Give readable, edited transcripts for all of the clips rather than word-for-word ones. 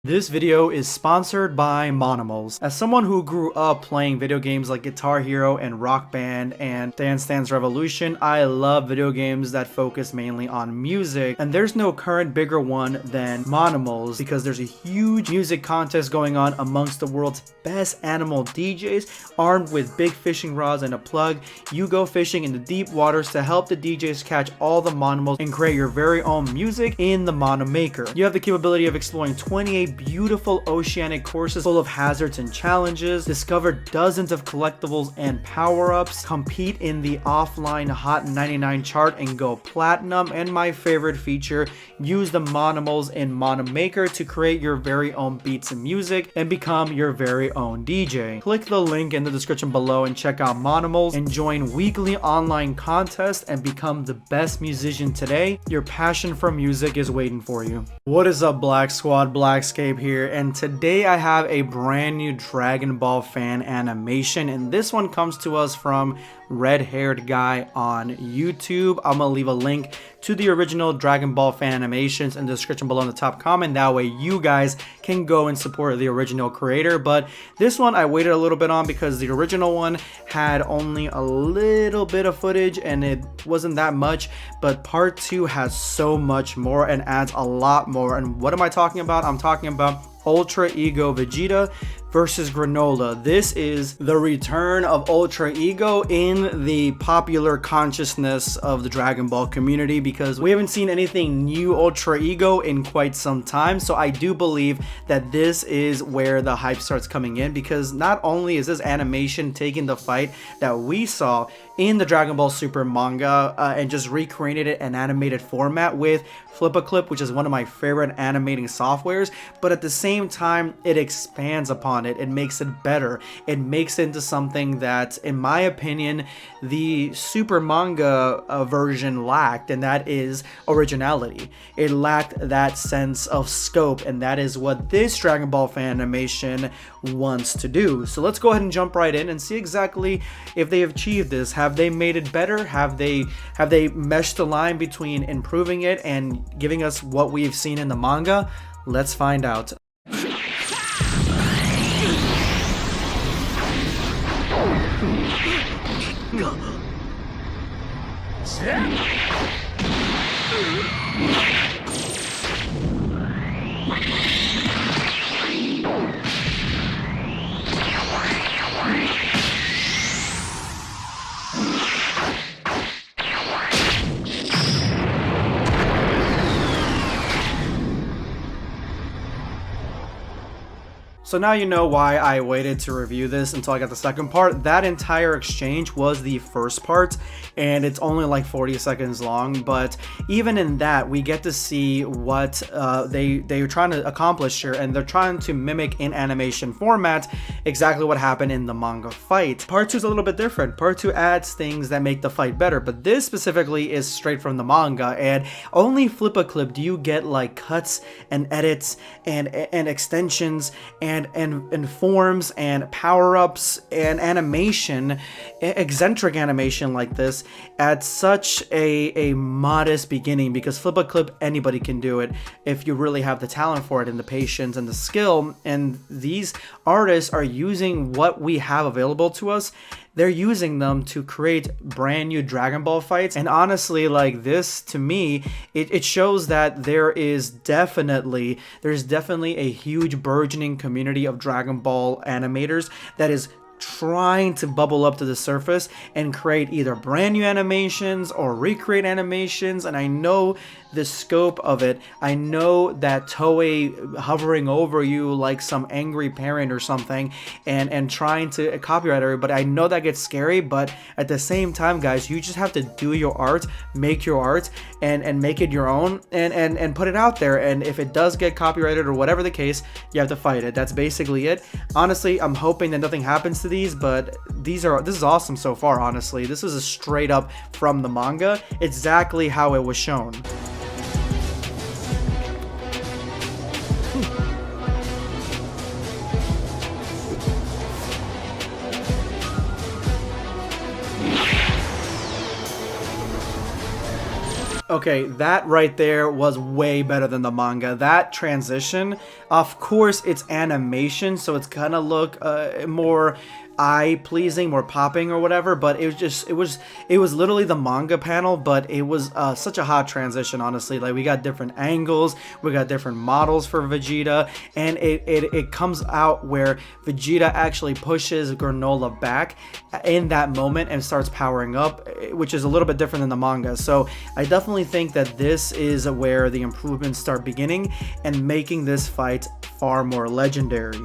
This video is sponsored by Monomals. As someone who grew up playing video games like Guitar Hero and Rock Band and Dance Dance Revolution, I love video games that focus mainly on music, and there's no current bigger one than Monomals because there's a huge music contest going on amongst the world's best animal DJs. Armed with big fishing rods and a plug, you go fishing in the deep waters to help the DJs catch all the Monomals and create your very own music in the Mono Maker. You have the capability of exploring 28 beautiful oceanic courses full of hazards and challenges, discover dozens of collectibles and power-ups, compete in the offline Hot 99 chart and go platinum, and my favorite feature, use the Monomals in Mono Maker to create your very own beats and music and become your very own DJ. Click the link in the description below and check out Monomals and join weekly online contests and become the best musician today. Your passion for music is waiting for you. What is up, Black Squad? Blackscape here, and today I have a brand new Dragon Ball fan animation, and this one comes to us from red-haired guy on YouTube. I'm gonna leave a link to the original Dragon Ball fan animations in the description below in the top comment. That way you guys can go and support the original creator. But this one I waited a little bit on because the original one had only a little bit of footage and it wasn't that much, but part 2 has so much more and adds a lot more. And what am I talking about? I'm talking about Ultra Ego Vegeta versus Granolah. This is the return of Ultra Ego in the popular consciousness of the Dragon Ball community because we haven't seen anything new Ultra Ego in quite some time. So I do believe that this is where the hype starts coming in, because not only is this animation taking the fight that we saw in the Dragon Ball Super manga and just recreated it in animated format with Flip-a-Clip, which is one of my favorite animating softwares, but at the same time it expands upon it. It makes it better. It makes it into something that, in my opinion, the Super manga version lacked, and that is originality. It lacked that sense of scope, and that is what this Dragon Ball fan animation wants to do. So let's go ahead and jump right in and see exactly if they have achieved this. Have they made it better? Have they meshed the line between improving it and giving us what we've seen in the manga? Let's find out. So now you know why I waited to review this until I got the second part. That entire exchange was the first part, and it's only like 40 seconds long, but even in that, we get to see what they're trying to accomplish here, and they're trying to mimic in animation format exactly what happened in the manga fight. Part 2 is a little bit different. Part 2 adds things that make the fight better, but this specifically is straight from the manga, and only Flip-a-Clip do you get like cuts and edits and extensions and forms and power-ups and animation, eccentric animation like this at such a modest beginning, because Flip-a-Clip, anybody can do it if you really have the talent for it and the patience and the skill, and these artists are using what we have available to us. They're using them to create brand new Dragon Ball fights, and honestly, like, this to me, it shows that there's definitely a huge burgeoning community of Dragon Ball animators that is trying to bubble up to the surface and create either brand new animations or recreate animations. And I know the scope of it. I know that Toei hovering over you like some angry parent or something and trying to copyright everybody. I know that gets scary, but at the same time, guys, you just have to do your art, make your art, and make it your own, and put it out there. And if it does get copyrighted or whatever the case, you have to fight it. That's basically it. Honestly, I'm hoping that nothing happens to these, but this is awesome so far. Honestly, this is a straight up from the manga, exactly how it was shown. Okay, that right there was way better than the manga. That transition, of course, it's animation, so it's gonna look more eye pleasing, more popping or whatever, but it was literally the manga panel, but it was such a hot transition, honestly. Like, we got different angles, we got different models for Vegeta, and it comes out where Vegeta actually pushes Granolah back in that moment and starts powering up, which is a little bit different than the manga. So I definitely think that this is where the improvements start beginning and making this fight far more legendary.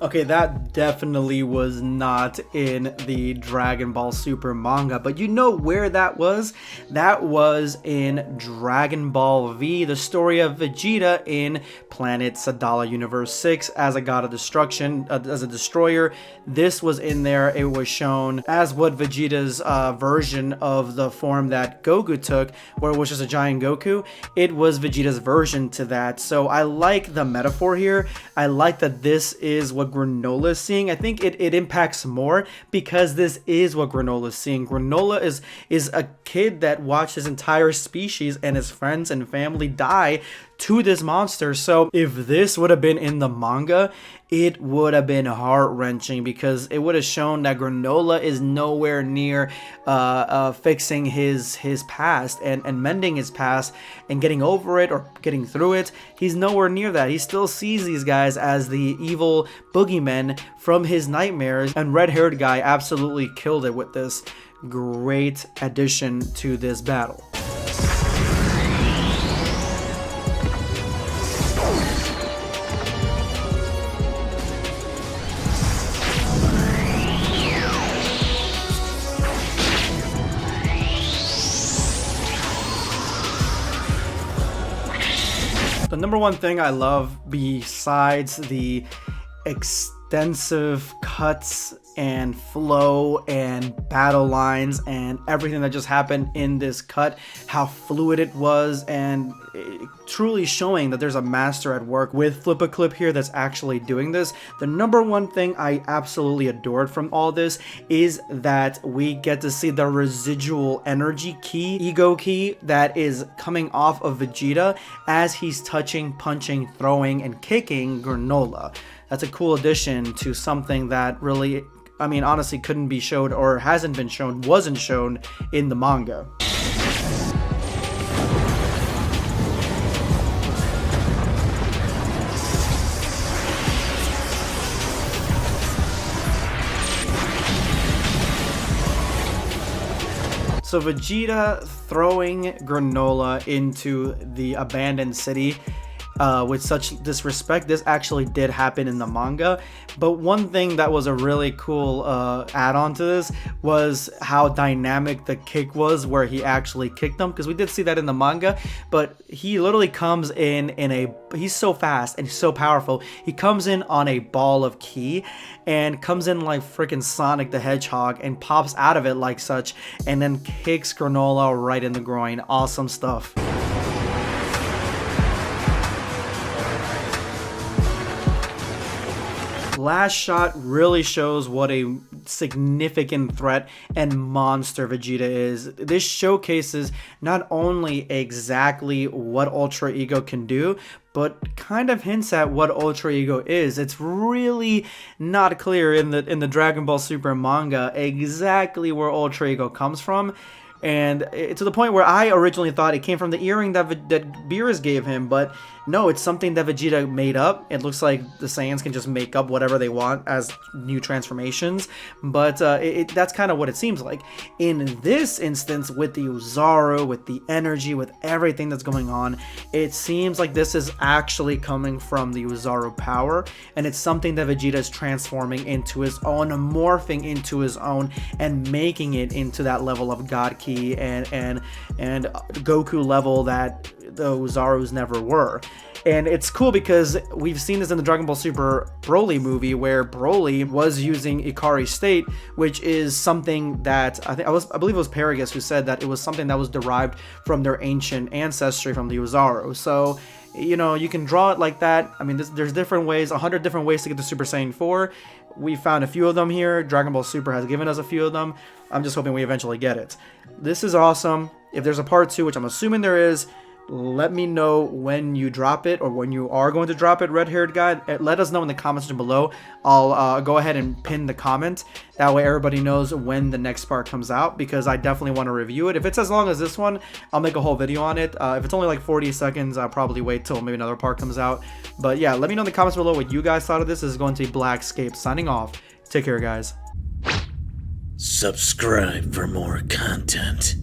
Okay, that definitely was not in the Dragon Ball Super manga, but you know where that was? That was in Dragon Ball V, the story of Vegeta in Planet Sadala Universe 6 as a god of destruction, as a destroyer. This was in there. It was shown as what Vegeta's version of the form that Goku took, where it was just a giant Goku. It was Vegeta's version to that. So I like the metaphor here. I like that this is what Granolah is seeing. I think it impacts more because this is what Granolah is seeing. Granolah is a kid that watched his entire species and his friends and family die to this monster. So if this would have been in the manga, it would have been heart-wrenching because it would have shown that Granolah is nowhere near fixing his past and mending his past and getting over it or getting through it. He's nowhere near that. He still sees these guys as the evil boogeymen from his nightmares, and red-haired guy absolutely killed it with this great addition to this battle. The number one thing I love, besides the extensive cuts and flow and battle lines and everything that just happened in this cut, how fluid it was, and truly showing that there's a master at work with Flip a Clip here that's actually doing this. The number one thing I absolutely adored from all this is that we get to see the residual energy key, ego key, that is coming off of Vegeta as he's touching, punching, throwing, and kicking Granolah. That's a cool addition to something that really, I mean, honestly couldn't be showed or hasn't been shown, wasn't shown in the manga. So Vegeta throwing Granolah into the abandoned city with such disrespect, this actually did happen in the manga. But one thing that was a really cool add-on to this was how dynamic the kick was, where he actually kicked them, because we did see that in the manga, but he literally comes in he's so fast and so powerful. He comes in on a ball of ki and comes in like freaking Sonic the Hedgehog and pops out of it like such, and then kicks Granolah right in the groin. Awesome stuff. Last shot really shows what a significant threat and monster Vegeta is. This showcases not only exactly what Ultra Ego can do, but kind of hints at what Ultra Ego is. It's really not clear in the Dragon Ball Super manga exactly where Ultra Ego comes from. And to the point where I originally thought it came from the earring that Beerus gave him, but no, it's something that Vegeta made up. It looks like the Saiyans can just make up whatever they want as new transformations, but that's kind of what it seems like. In this instance, with the Uzaru, with the energy, with everything that's going on, it seems like this is actually coming from the Uzaru power, and it's something that Vegeta is transforming into his own, morphing into his own, and making it into that level of God Ki and Goku level that the Uzarus never were. And it's cool because we've seen this in the Dragon Ball Super Broly movie, where Broly was using Ikari State, which is something that I believe it was Paragus who said that it was something that was derived from their ancient ancestry from the Uzaru. So, you know, you can draw it like that. I mean, there's different ways, 100 different ways to get the Super Saiyan 4. We found a few of them here. Dragon Ball Super has given us a few of them. I'm just hoping we eventually get it. This is awesome. If there's a part 2, which I'm assuming there is, let me know when you drop it, or when you are going to drop it, red-haired guy. Let us know in the comments section below. I'll go ahead and pin the comment. That way everybody knows when the next part comes out, because I definitely want to review it. If it's as long as this one, I'll make a whole video on it. If it's only like 40 seconds, I'll probably wait till maybe another part comes out. But yeah, let me know in the comments below what you guys thought of this. This is going to be Blackscape signing off. Take care, guys. Subscribe for more content.